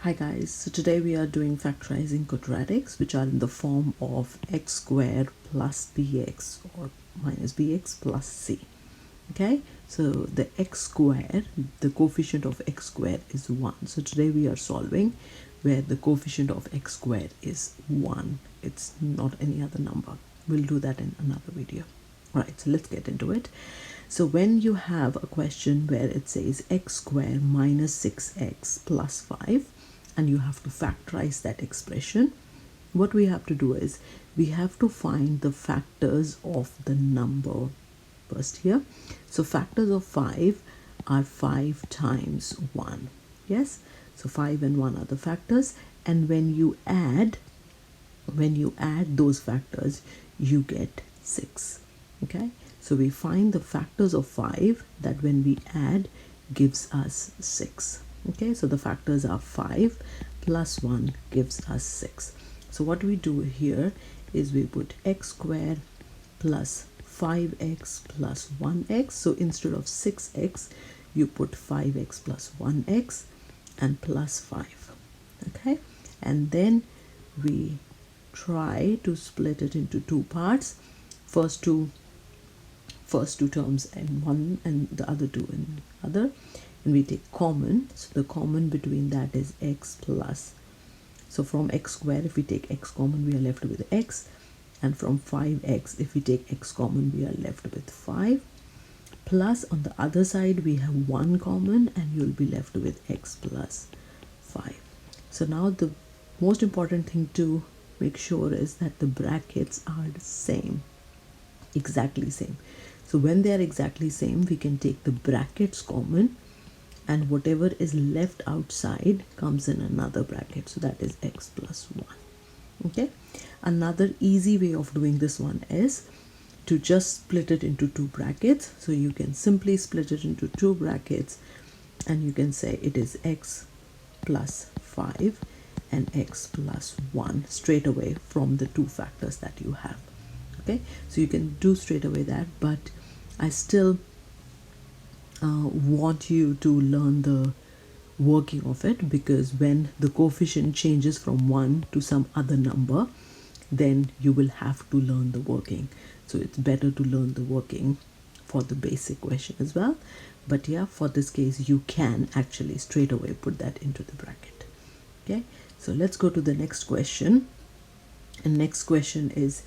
Hi guys, so today we are doing factorizing quadratics which are in the form of x squared plus bx or minus bx plus c. Okay, so the x squared, the coefficient of x squared is 1. So today we are solving where the coefficient of x squared is 1. It's not any other number. We'll do that in another video. Right, so let's get into it. So when you have a question where it says x squared minus 6x plus 5 and you have to factorize that expression, what we have to do is we have to find the factors of the number first here. So factors of 5 are 5 times 1. Yes, so 5 and 1 are the factors, and when you add those factors you get 6. Okay, so we find the factors of 5 that when we add gives us 6. Okay, so the factors are 5 plus 1 gives us 6. So what we do here is we put x squared plus 5x plus 1x. So instead of 6x you put 5x plus 1x and plus 5. Okay, and then we try to split it into two parts. First two terms in one and the other two in other, and we take common. So the common between that is x plus, so from x squared if we take x common we are left with x, and from 5x if we take x common we are left with 5, plus on the other side we have 1 common and you'll be left with x plus 5. So now the most important thing to make sure is that the brackets are the same, exactly same. So when they are exactly same we can take the brackets common and whatever is left outside comes in another bracket, so that is x plus 1. Okay, another easy way of doing this one is to just split it into two brackets. So you can simply split it into two brackets and you can say it is x plus 5 and x plus 1 straight away from the two factors that you have. Okay, so you can do straight away that, but I still want you to learn the working of it, because when the coefficient changes from 1 to some other number then you will have to learn the working. So it's better to learn the working for the basic question as well, but yeah, for this case you can actually straight away put that into the bracket. Okay, so let's go to the next question, and next question is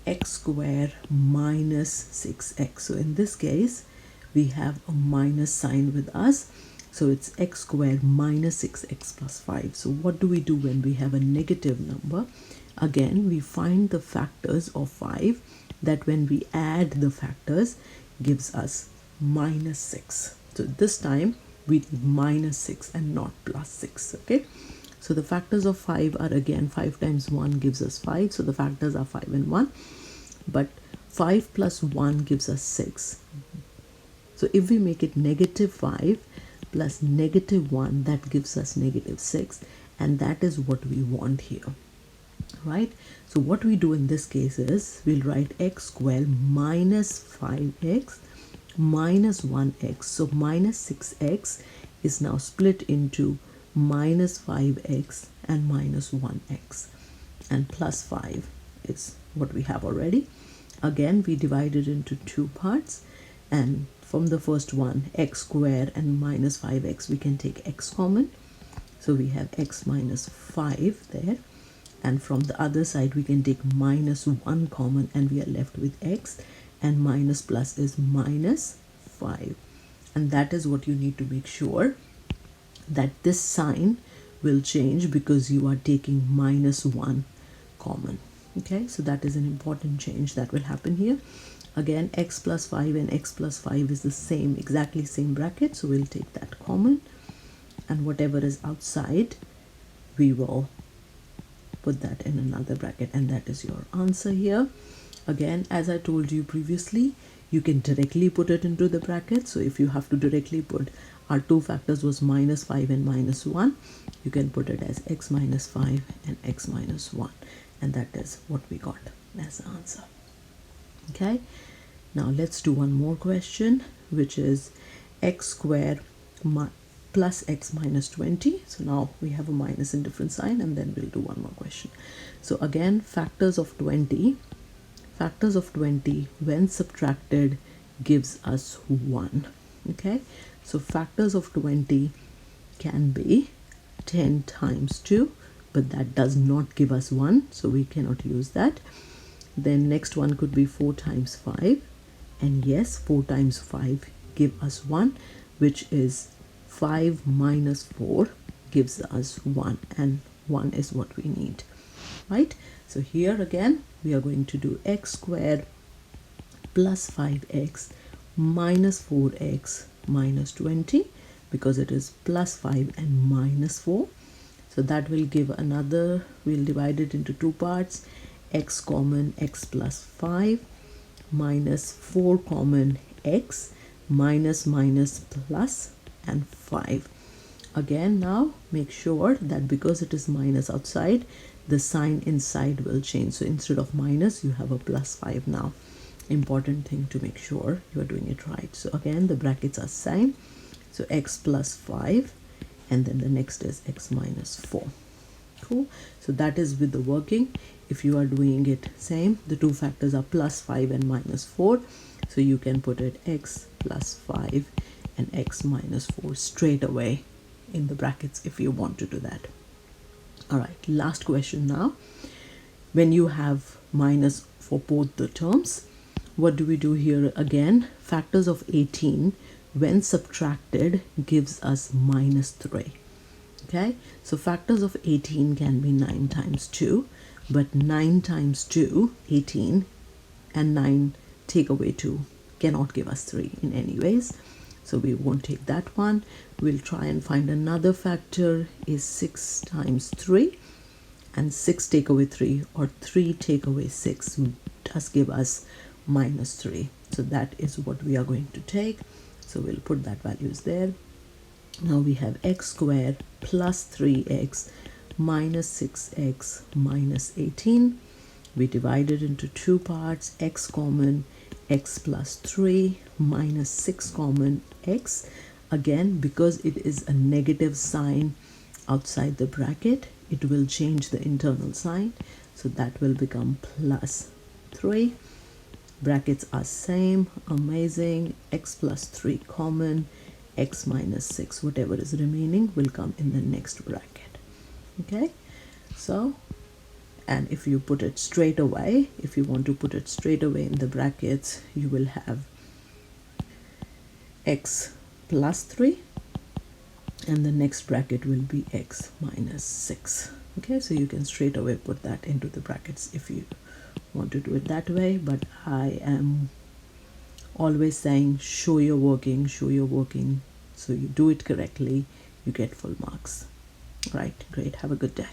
x squared minus 6x. So in this case we have a minus sign with us, so it's x squared minus 6x plus 5. So what do we do when we have a negative number? Again, we find the factors of 5 that when we add the factors gives us minus 6. So this time we did minus 6 and not plus 6. Okay, so the factors of 5 are again 5 times 1 gives us 5. So the factors are 5 and 1, but 5 plus 1 gives us 6. So if we make it negative 5 plus negative 1, that gives us negative 6, and that is what we want here, right? So what we do in this case is we'll write x squared minus 5x minus 1x. So minus 6x is now split into minus 5x and minus 1x, and plus 5 is what we have already. Again, we divide it into two parts, and from the first one, x squared and minus 5x, we can take x common. So we have x minus 5 there, and from the other side we can take minus 1 common and we are left with x, and minus plus is minus 5. And that is what you need to make sure, that this sign will change because you are taking minus 1 common. Okay, so that is an important change that will happen here. Again, x plus 5 and x plus 5 is the same, exactly same bracket, so we'll take that common, and whatever is outside we will put that in another bracket, and that is your answer here. Again, as I told you previously, you can directly put it into the bracket. So if you have to directly put our two factors was minus 5 and minus 1, you can put it as x minus 5 and x minus 1, and that is what we got as the answer. Okay, now let's do one more question, which is x squared plus x minus 20. So now we have a minus in different sign, and then we'll do one more question. So again, factors of 20 when subtracted gives us 1. Okay, so factors of 20 can be 10 times 2, but that does not give us 1, so we cannot use that. Then next one could be 4 times 5, and yes, 4 times 5 give us 1, which is 5 minus 4 gives us 1, and 1 is what we need, right? So here again we are going to do x squared plus 5x minus 4x minus 20, because it is plus 5 and minus 4. So that will give another, we'll divide it into two parts, x common x plus 5 minus 4 common x minus minus plus and 5. Again, now make sure that because it is minus outside, the sign inside will change. So instead of minus, you have a plus 5 now. Important thing to make sure you are doing it right. So again, the brackets are same. So x plus 5, and then the next is x minus 4. Cool. So that is with the working. If you are doing it same, the two factors are plus 5 and minus 4. So you can put it x plus 5 and x minus 4 straight away in the brackets if you want to do that. All right, last question now. When you have minus for both the terms, what do we do here again? Factors of 18 when subtracted gives us minus 3. Okay, so factors of 18 can be 9 times 2, but 9 times 2, 18, and 9 take away 2 cannot give us 3 in any ways. So we won't take that one. We'll try and find another factor is 6 times 3, and 6 take away 3 or 3 take away 6 does give us minus 3. So that is what we are going to take. So we'll put that values there. Now we have x squared plus 3x minus 6x minus 18. We divide it into two parts, x common x plus 3 minus 6 common x. Again, because it is a negative sign outside the bracket, it will change the internal sign. So that will become plus 3. Brackets are same, amazing. X plus 3 common, x minus 6, whatever is remaining will come in the next bracket. Okay, so, and if you put it straight away, if you want to put it straight away in the brackets, you will have x plus 3, and the next bracket will be x minus 6. Okay, so you can straight away put that into the brackets if you want to do it that way, but I am always saying show your working, so you do it correctly, you get full marks. Right, great, have a good day.